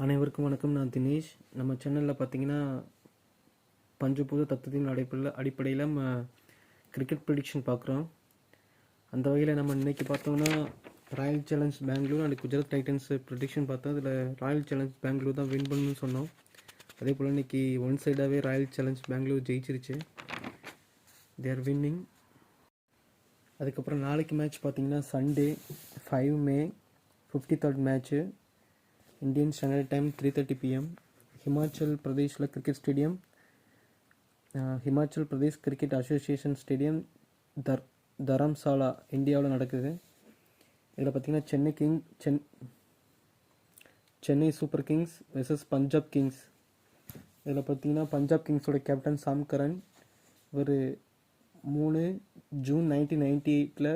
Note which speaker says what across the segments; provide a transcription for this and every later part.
Speaker 1: அனைவருக்கும் வணக்கம். நான் தினேஷ். நம்ம சேனலில் பார்த்தீங்கன்னா பஞ்சபூத தத்துவத்தின் அடிப்படையில் நம்ம கிரிக்கெட் ப்ரெடிக்ஷன் பார்க்குறோம். அந்த வகையில் நம்ம இன்றைக்கி பார்த்தோம்னா Royal Challenge Bangalore and Gujarat Titans prediction பார்த்தோம். அதில் ராயல் சேலஞ்ச் பெங்களூர் தான் வின் பண்ணணும்னு சொன்னோம். அதே போல் இன்றைக்கி ஒன் சைடாகவே ராயல் சேலஞ்ச் பெங்களூர் ஜெயிச்சிருச்சு. Their winning. அதுக்கப்புறம் நாளைக்கு மேட்ச் பார்த்தீங்கன்னா Sunday 5 May 53rd match. Indian standard time 3:30 PM. Himachal பிரதேஷில் cricket stadium, Himachal Pradesh cricket association stadium, Dharamshala, இந்தியாவில் நடக்குது. இதில் பார்த்திங்கன்னா Chennai Super Kings versus Punjab Kings. இதில் பார்த்திங்கன்னா பஞ்சாப் கிங்ஸோட கேப்டன் சாம் கரன். இவர் 3 June 1998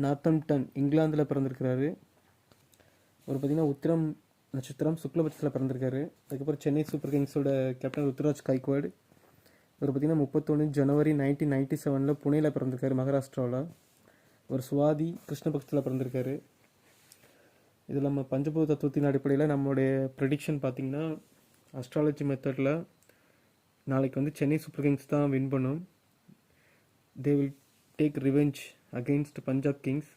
Speaker 1: நார்த்தம்ப்டன், இங்கிலாந்தில் பிறந்திருக்கிறாரு. அவர் பார்த்திங்கன்னா உத்திரம் நட்சத்திரம் சுக்லபட்சத்தில் பிறந்திருக்காரு. அதுக்கப்புறம் சென்னை சூப்பர் கிங்ஸோட கேப்டன் ருத்ராஜ் கைக்வாட். இவர் பார்த்திங்கன்னா 31 January 1997 புனேயில் பிறந்திருக்காரு, மகாராஷ்டிராவில். ஒரு சுவாதி கிருஷ்ணபக்ஷத்தில் பிறந்திருக்காரு. இதில் நம்ம பஞ்சபூத தத்துவத்தின் அடிப்படையில் நம்மளுடைய ப்ரெடிக்ஷன் பார்த்திங்கன்னா அஸ்ட்ராலஜி மெத்தடில் நாளைக்கு சென்னை சூப்பர் கிங்ஸ் தான் வின் பண்ணும். They will take revenge against Punjab Kings.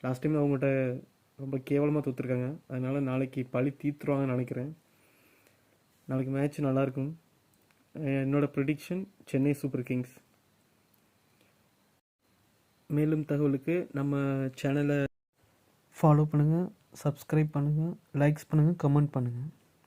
Speaker 1: Last time அவங்கள்ட்ட ரொம்ப கேவலமாக தோற்றுருக்காங்க. அதனால் நாளைக்கு பழி தீர்த்துருவாங்கன்னு நினைக்கிறேன். நாளைக்கு மேட்ச் நல்லாயிருக்கும். என்னோடய ப்ரெடிக்ஷன் சென்னை சூப்பர் கிங்ஸ். மேலும் தகவலுக்கு நம்ம சேனலை ஃபாலோ பண்ணுங்கள், சப்ஸ்கிரைப் பண்ணுங்கள், லைக்ஸ் பண்ணுங்கள், கமெண்ட் பண்ணுங்கள்.